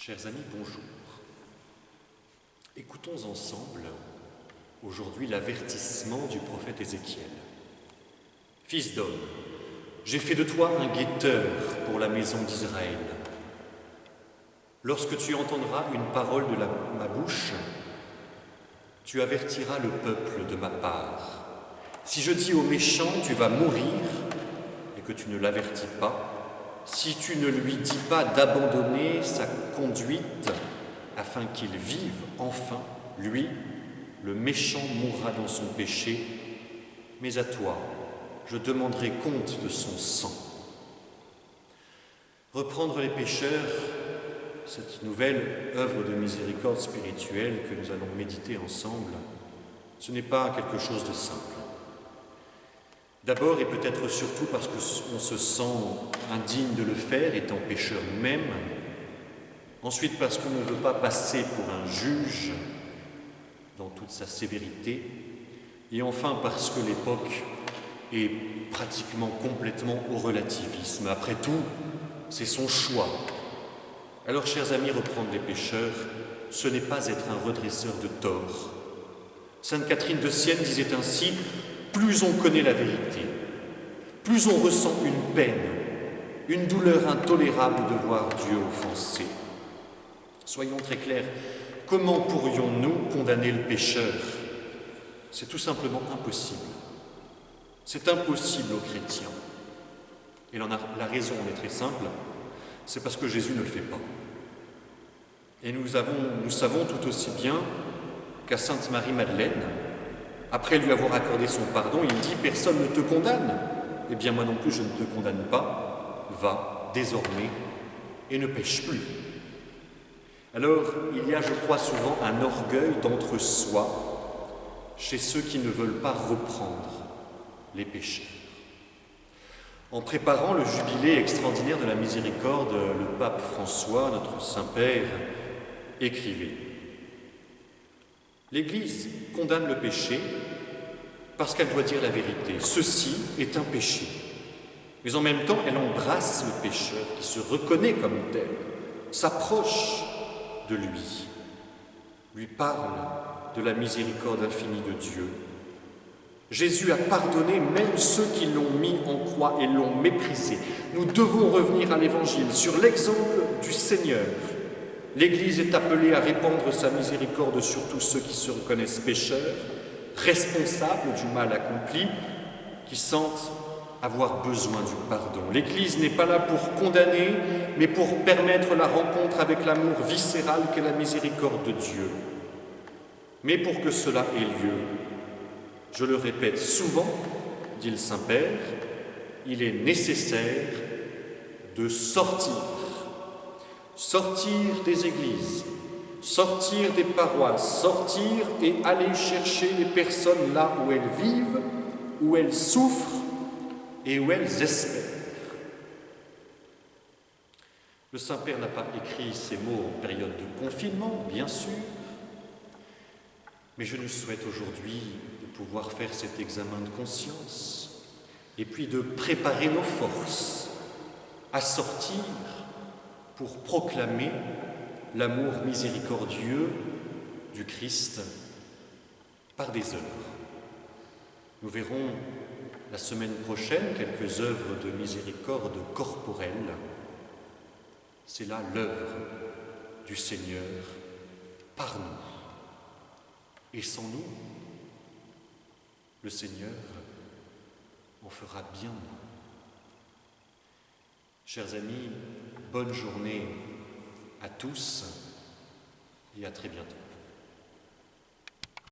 Chers amis, bonjour. Écoutons ensemble aujourd'hui l'avertissement du prophète Ézéchiel. Fils d'homme, j'ai fait de toi un guetteur pour la maison d'Israël. Lorsque tu entendras une parole de ma bouche, tu avertiras le peuple de ma part. Si je dis au méchant, tu vas mourir, et que tu ne l'avertis pas, si tu ne lui dis pas d'abandonner sa conduite afin qu'il vive enfin, lui, le méchant mourra dans son péché, mais à toi, je demanderai compte de son sang. Reprendre les pécheurs, cette nouvelle œuvre de miséricorde spirituelle que nous allons méditer ensemble, ce n'est pas quelque chose de simple. D'abord et peut-être surtout parce qu'on se sent indigne de le faire, étant pécheur nous-mêmes. Ensuite parce qu'on ne veut pas passer pour un juge dans toute sa sévérité. Et enfin parce que l'époque est pratiquement complètement au relativisme. Après tout, c'est son choix. Alors, chers amis, reprendre les pécheurs, ce n'est pas être un redresseur de tort. Sainte Catherine de Sienne disait ainsi: plus on connaît la vérité, plus on ressent une peine, une douleur intolérable de voir Dieu offensé. Soyons très clairs, comment pourrions-nous condamner le pécheur? C'est tout simplement impossible. C'est impossible aux chrétiens. Et la raison en est très simple, c'est parce que Jésus ne le fait pas. Et nous savons tout aussi bien qu'à Sainte Marie-Madeleine, après lui avoir accordé son pardon, il dit « Personne ne te condamne. Eh bien moi non plus je ne te condamne pas. Va désormais et ne pêche plus. » Alors il y a, je crois, souvent un orgueil d'entre-soi chez ceux qui ne veulent pas reprendre les pécheurs. En préparant le jubilé extraordinaire de la miséricorde, le pape François, notre Saint-Père, écrivait: l'Église condamne le péché parce qu'elle doit dire la vérité. Ceci est un péché. Mais en même temps, elle embrasse le pécheur qui se reconnaît comme tel, s'approche de lui parle de la miséricorde infinie de Dieu. Jésus a pardonné même ceux qui l'ont mis en croix et l'ont méprisé. Nous devons revenir à l'Évangile sur l'exemple du Seigneur. L'Église est appelée à répandre sa miséricorde sur tous ceux qui se reconnaissent pécheurs, responsables du mal accompli, qui sentent avoir besoin du pardon. L'Église n'est pas là pour condamner, mais pour permettre la rencontre avec l'amour viscéral qu'est la miséricorde de Dieu. Mais pour que cela ait lieu, je le répète souvent, dit le Saint-Père, il est nécessaire de sortir des églises, sortir des paroisses, sortir et aller chercher les personnes là où elles vivent, où elles souffrent et où elles espèrent. Le Saint-Père n'a pas écrit ces mots en période de confinement, bien sûr, mais je nous souhaite aujourd'hui de pouvoir faire cet examen de conscience et puis de préparer nos forces à sortir pour proclamer l'amour miséricordieux du Christ par des œuvres. Nous verrons la semaine prochaine quelques œuvres de miséricorde corporelle. C'est là l'œuvre du Seigneur par nous. Et sans nous, le Seigneur en fera bien moins. Chers amis, bonne journée à tous et à très bientôt.